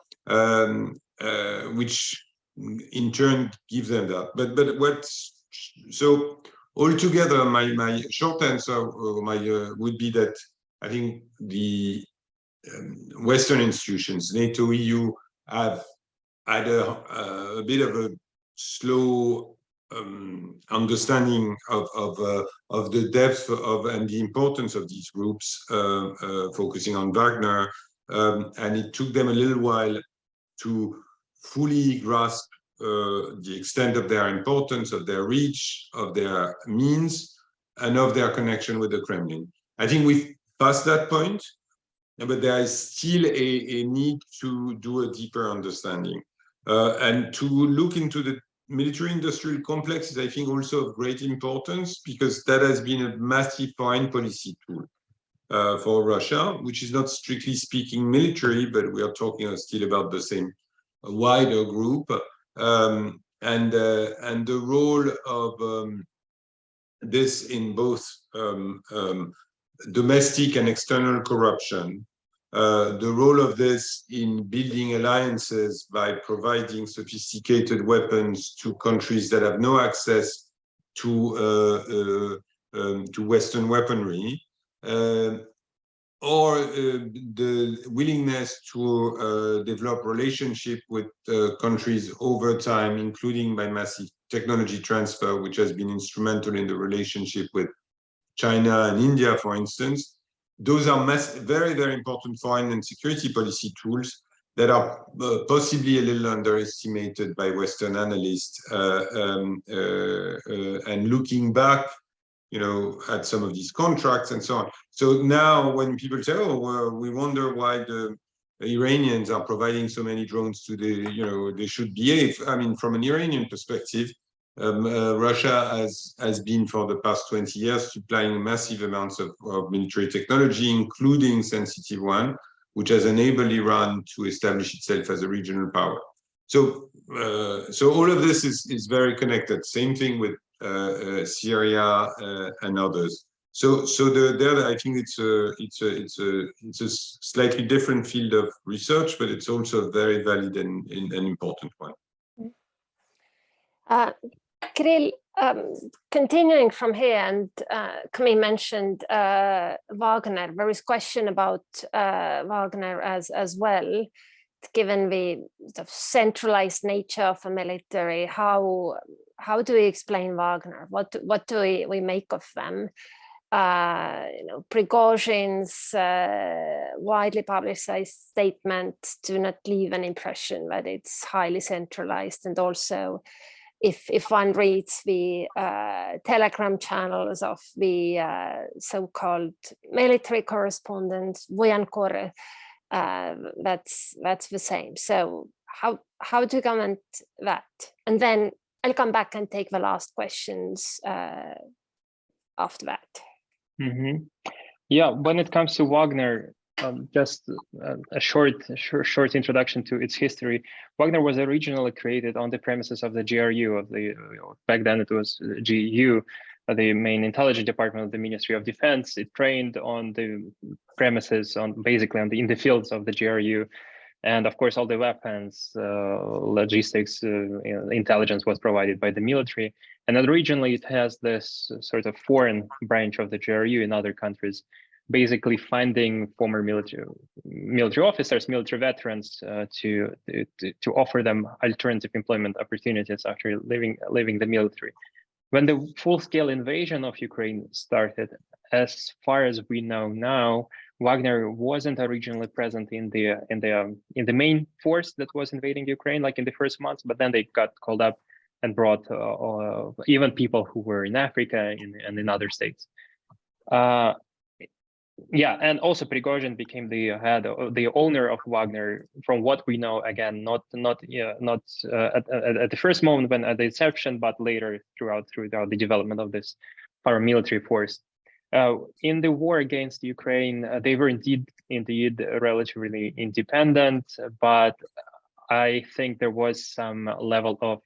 which in turn gives them that. So altogether, my short answer would be that I think the Western institutions, NATO, EU, have had a bit of a slow understanding of the depth of and the importance of these groups, focusing on Wagner, and it took them a little while to fully grasp the extent of their importance, of their reach, of their means, and of their connection with the Kremlin. I think we've passed that point, but there is still a need to do a deeper understanding. And to look into the military-industrial complex is, I think, also of great importance, because that has been a massive foreign policy tool for Russia, which is not strictly speaking military, but we are talking still about the same wider group. And the role of this in both domestic and external corruption, the role of this in building alliances by providing sophisticated weapons to countries that have no access to Western weaponry, or the willingness to develop relationship with countries over time, including by massive technology transfer, which has been instrumental in the relationship with China and India, for instance. Those are very, very important foreign and security policy tools that are possibly a little underestimated by Western analysts. And looking back, at some of these contracts and so on. So now when people say, oh, we wonder why the Iranians are providing so many drones to they should behave. I mean, from an Iranian perspective, Russia has been for the past 20 years supplying massive amounts of military technology, including sensitive one, which has enabled Iran to establish itself as a regional power. So all of this is very connected. Same thing with Syria and others. So there, I think it's a slightly different field of research, but it's also a very valid and an important one. Kirill, continuing from here, and Camille mentioned Wagner. There is question about Wagner as well, given the sort of centralized nature of a military. How do we explain Wagner? What do we make of them? Prigozhin's widely publicized statement do not leave an impression that it's highly centralized, and also if one reads the Telegram channels of the so-called military correspondent Voyankore, that's the same. So how to comment that? And then I'll come back and take the last questions after that. Mm-hmm. Yeah, when it comes to Wagner, just a short introduction to its history. Wagner was originally created on the premises of the GRU, back then it was GU, the main intelligence department of the Ministry of Defense. It trained on the premises, basically in the fields of the GRU. And of course, all the weapons, logistics, intelligence was provided by the military. And then regionally, it has this sort of foreign branch of the GRU in other countries, basically finding former military officers, military veterans, to offer them alternative employment opportunities after leaving the military. When the full-scale invasion of Ukraine started, as far as we know now, Wagner wasn't originally present in the main force that was invading Ukraine, like in the first months, but then they got called up and brought even people who were in Africa and in other states. Yeah, and also Prigozhin became the owner of Wagner. From what we know, again, not at the first moment when at the inception, but later throughout the development of this paramilitary force. In the war against Ukraine, they were indeed relatively independent, but I think there was some level of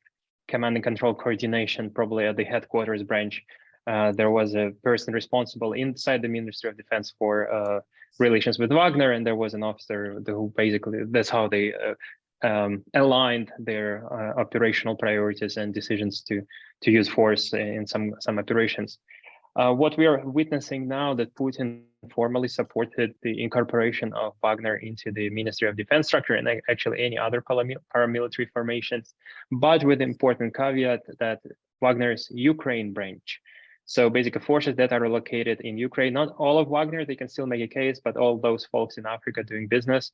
command and control coordination, probably at the headquarters branch. There was a person responsible inside the Ministry of Defense for relations with Wagner, and there was an officer who basically, that's how they aligned their operational priorities and decisions to use force in some operations. What we are witnessing now, that Putin formally supported the incorporation of Wagner into the Ministry of Defense structure and actually any other paramilitary formations, but with the important caveat that Wagner's Ukraine branch. So basically forces that are located in Ukraine, not all of Wagner, they can still make a case, but all those folks in Africa doing business,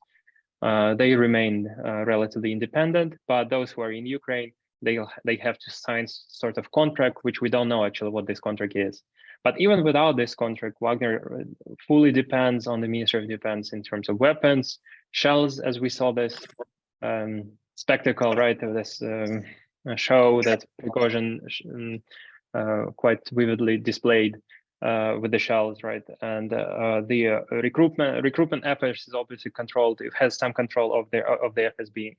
they remain relatively independent, but those who are in Ukraine, they have to sign sort of contract, which we don't know actually what this contract is. But even without this contract, Wagner fully depends on the Ministry of Defense in terms of weapons, shells, as we saw this spectacle, right, of this show that Prigozhin quite vividly displayed with the shells, right? And the recruitment efforts is obviously controlled. It has some control of the FSB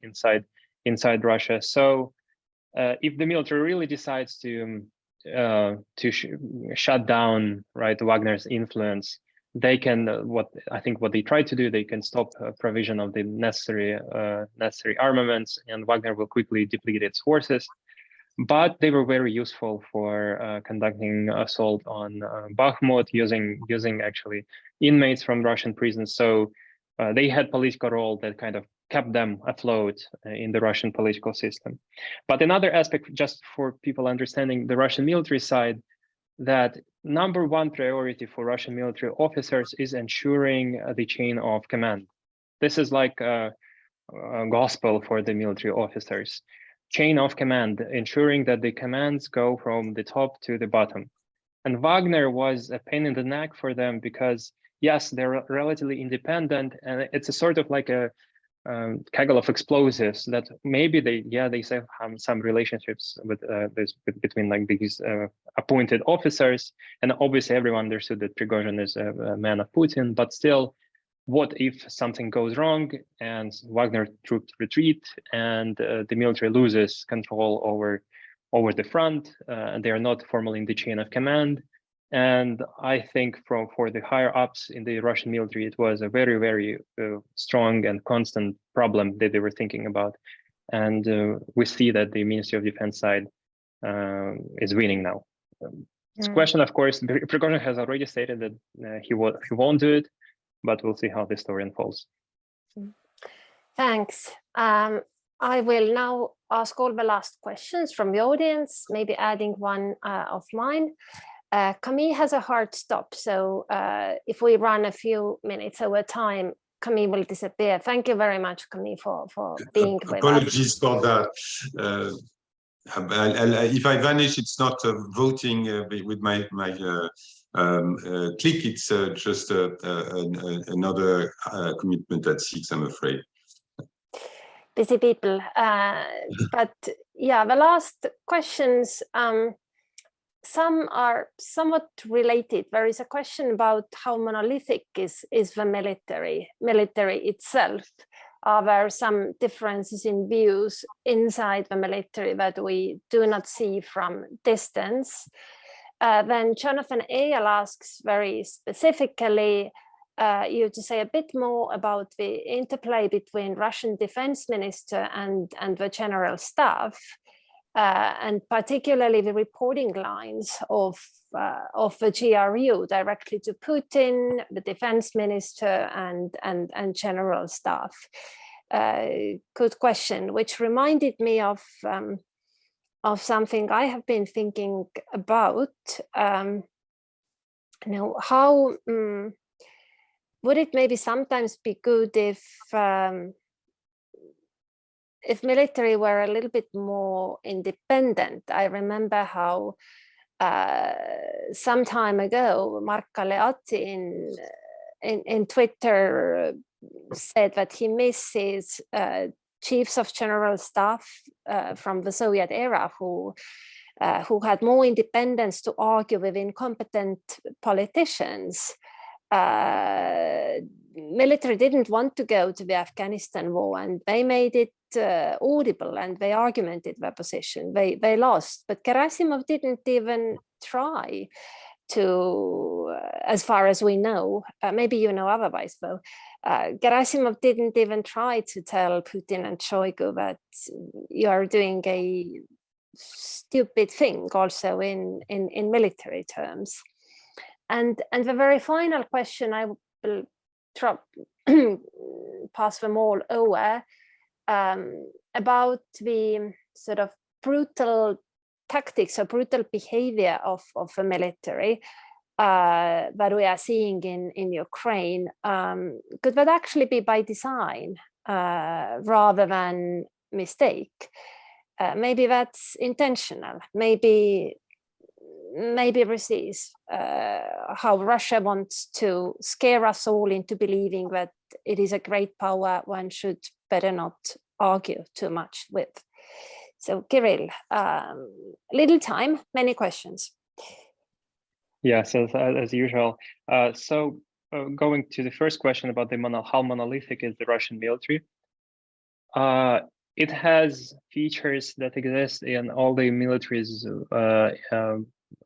inside Russia. So if the military really decides to shut down, right, Wagner's influence, they can what they try to do, they can stop provision of the necessary armaments, and Wagner will quickly deplete its forces. But they were very useful for conducting assault on Bakhmut, using actually inmates from Russian prisons. So they had political role that kind of kept them afloat in the Russian political system. But another aspect, just for people understanding the Russian military side, that number one priority for Russian military officers is ensuring the chain of command. This is like a gospel for the military officers. Chain of command, ensuring that the commands go from the top to the bottom. And Wagner was a pain in the neck for them because, yes, they're relatively independent, and it's a sort of like a kegel of explosives that maybe they have some relationships with between like these appointed officers, and obviously everyone understood that Prigozhin is a man of Putin, but still, what if something goes wrong and Wagner troops retreat and the military loses control over the front, and they are not formally in the chain of command? And I think for the higher ups in the Russian military, it was a very, very strong and constant problem that they were thinking about. And we see that the Ministry of Defense side is winning now. It's a question, of course, Prigozhin has already stated that he won't do it, but we'll see how this story unfolds. Thanks. I will now ask all the last questions from the audience, maybe adding one of mine. Camille has a hard stop, so if we run a few minutes over time, Camille will disappear. Thank you very much, Camille, for being with us. Apologies for that. If I vanish, it's not voting with my click. It's just another commitment at 6, I'm afraid. Busy people. But yeah, the last questions, some are somewhat related. There is a question about how monolithic is the military itself. Are there some differences in views inside the military that we do not see from distance? then Jonathan Eyal asks very specifically you to say a bit more about the interplay between Russian defense minister and the general staff, and particularly the reporting lines of the GRU directly to Putin, the defense minister, and general staff. Good question, which reminded me of something I have been thinking about. How would it maybe sometimes be good if military were a little bit more independent? I remember how some time ago, Mark Galeatti in Twitter said that he misses chiefs of general staff from the Soviet era who had more independence to argue with incompetent politicians. Military didn't want to go to the Afghanistan war, and they made it audible, and they argumented their position. They lost, but Gerasimov didn't even try to, as far as we know, maybe you know otherwise though, Gerasimov didn't even try to tell Putin and Shoigu that you are doing a stupid thing also in military terms. And the very final question, I will pass them all over, about the sort of brutal tactics or brutal behavior of the military that we are seeing in Ukraine. Could that actually be by design rather than mistake? Maybe that's intentional. Maybe this is how Russia wants to scare us all into believing that it is a great power one should better not argue too much with. So Kirill, little time, many questions. Yes, as usual. Going to the first question about how monolithic is the Russian military. It has features that exist in all the militaries,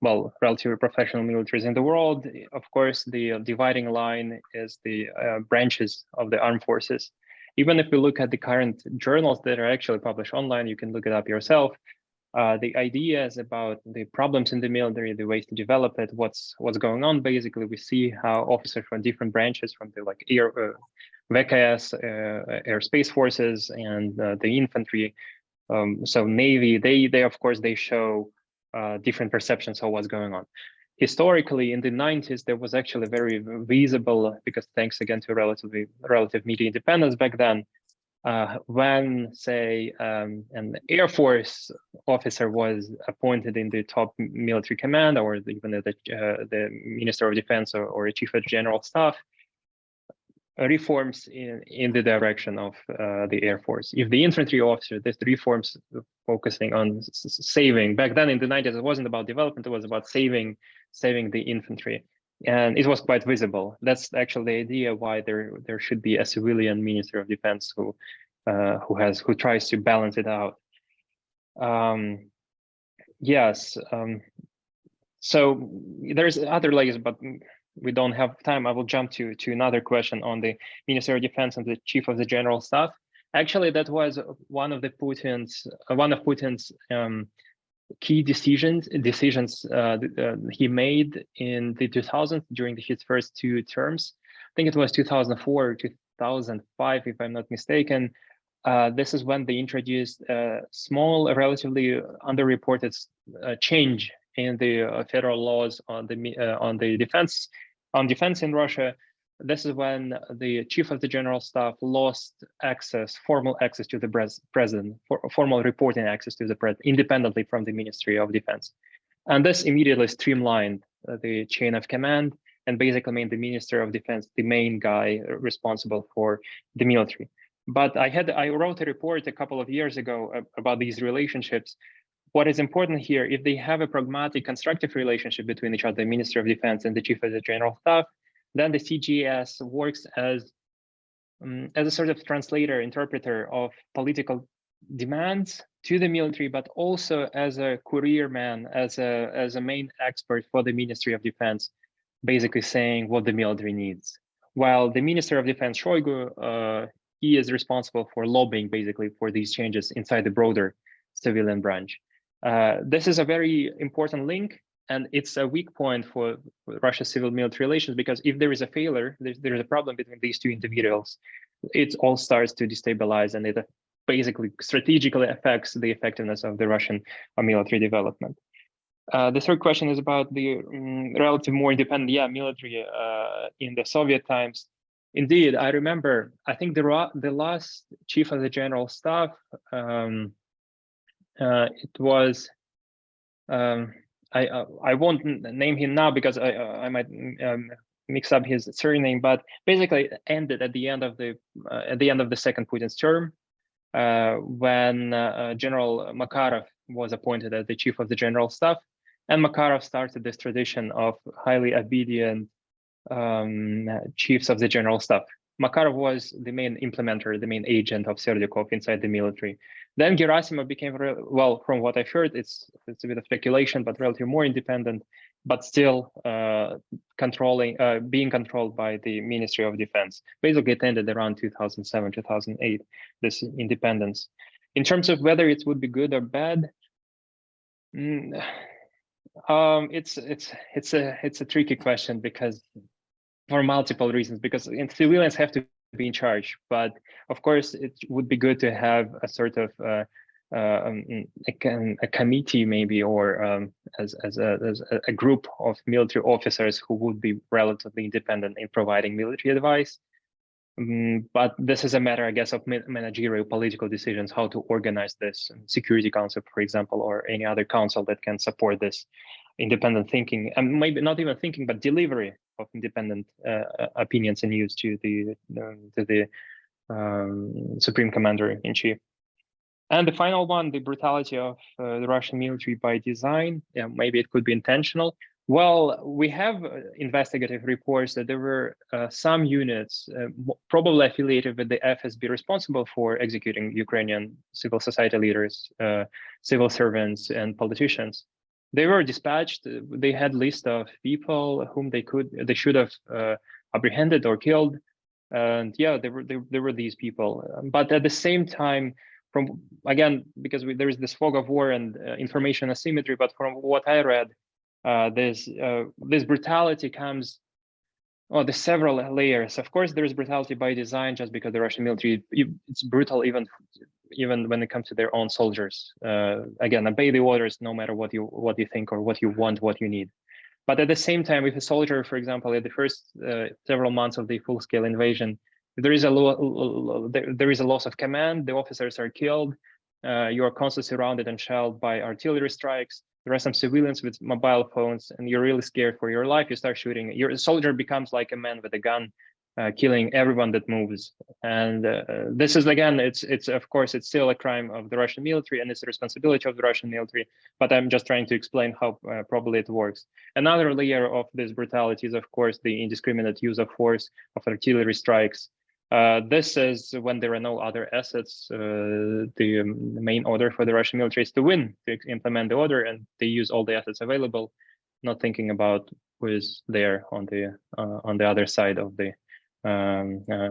well, relatively professional militaries in the world. Of course, the dividing line is the branches of the armed forces. Even if we look at the current journals that are actually published online, you can look it up yourself. The ideas about the problems in the military, the ways to develop it, what's going on. Basically, we see how officers from different branches, from the like VKS, air space forces, and the infantry, so Navy, they of course they show different perceptions of what's going on. Historically, in the 90s, there was actually very visible, because thanks again to relative media independence back then, when, say, an Air Force officer was appointed in the top military command, or even the Minister of Defense or a Chief of General Staff, reforms in the direction of the Air Force. If the infantry officer, there's reforms focusing on saving. Back then in the 90s, it wasn't about development, it was about saving the infantry. And it was quite visible. That's actually the idea why there should be a civilian Minister of Defense who tries to balance it out. Yes. So there's other layers, but we don't have time. I will jump to another question on the Minister of Defense and the Chief of the General Staff. Actually, that was one of Putin's key decisions he made in the 2000s during his first two terms. I think it was 2004 or 2005, if I'm not mistaken. This is when they introduced a small, relatively underreported change in the federal laws on defense in Russia. This is when the Chief of the General Staff lost formal access to the president, formal reporting access to the president, independently from the Ministry of Defense. And this immediately streamlined the chain of command and basically made the Minister of Defense the main guy responsible for the military. But I wrote a report a couple of years ago about these relationships. What is important here, if they have a pragmatic, constructive relationship between each other, the Minister of Defense and the Chief of the General Staff, then the CGS works as a sort of translator, interpreter of political demands to the military, but also as a courier man, as a main expert for the Ministry of Defense, basically saying what the military needs. While the Minister of Defense, Shoigu, he is responsible for lobbying basically for these changes inside the broader civilian branch. This is a very important link, and it's a weak point for Russia's civil-military relations, because if there is a failure, there's a problem between these two individuals, it all starts to destabilize, and it basically strategically affects the effectiveness of the Russian military development. The third question is about the relative more independent military in the Soviet times. Indeed, I remember, I think the last chief of the general staff, it was, I won't name him now because I might mix up his surname, but basically it ended at the end of the second Putin's term, when General Makarov was appointed as the chief of the general staff, and Makarov started this tradition of highly obedient chiefs of the general staff. Makarov was the main implementer, the main agent of Serdyukov inside the military. Then Gerasimov became, well, from what I've heard, it's a bit of speculation, but relatively more independent, but still being controlled by the Ministry of Defense. Basically, it ended around 2007, 2008, this independence. In terms of whether it would be good or bad, it's a tricky question, because for multiple reasons, because civilians have to be in charge, but of course it would be good to have a sort of a committee maybe, or as a group of military officers who would be relatively independent in providing military advice. But this is a matter, I guess, of managerial political decisions, how to organize this Security Council, for example, or any other council that can support this independent thinking, and maybe not even thinking, but delivery of independent opinions and views to the Supreme Commander-in-Chief. And the final one, the brutality of the Russian military by design. Yeah, maybe it could be intentional. Well, we have investigative reports that there were some units probably affiliated with the FSB responsible for executing Ukrainian civil society leaders, civil servants, and politicians. They were dispatched. They had a list of people whom they should have apprehended or killed. And yeah, there were these people. But at the same time, again, because there is this fog of war and information asymmetry, but from what I read, this brutality comes, there's several layers. Of course, there is brutality by design, just because the Russian military, it's brutal even when it comes to their own soldiers. Again, obey the orders no matter what you think or what you want, what you need. But at the same time, if a soldier, for example, at the first several months of the full-scale invasion, there is a loss of command, the officers are killed, you are constantly surrounded and shelled by artillery strikes. There are some civilians with mobile phones, and you're really scared for your life. You start shooting. Your soldier becomes like a man with a gun, killing everyone that moves. And this is, again, it's of course, it's still a crime of the Russian military, and it's the responsibility of the Russian military. But I'm just trying to explain how probably it works. Another layer of this brutality is, of course, the indiscriminate use of force, of artillery strikes. This is when there are no other assets. The main order for the Russian military is to win, to implement the order, and they use all the assets available, not thinking about who is there on the other side of the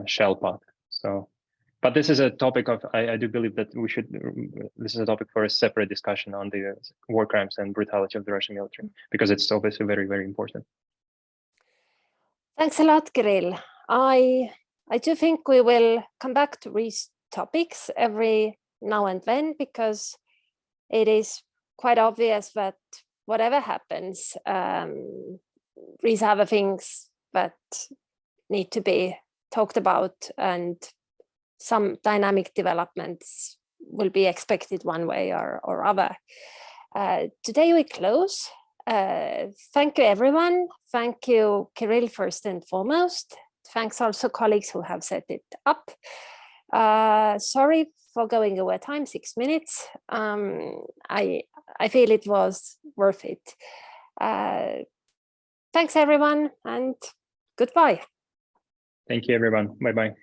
shell pot. So, but this is a topic of, I do believe that this is a topic for a separate discussion on the war crimes and brutality of the Russian military, because it's obviously very, very important. Thanks a lot, Kirill. I do think we will come back to these topics every now and then, because it is quite obvious that whatever happens, these other things that need to be talked about, and some dynamic developments will be expected one way or other. Today we close. Thank you, everyone. Thank you, Kirill, first and foremost. Thanks also colleagues who have set it up. Sorry for going over time, 6 minutes. I feel it was worth it. Thanks everyone, and goodbye. Thank you everyone. Bye-bye.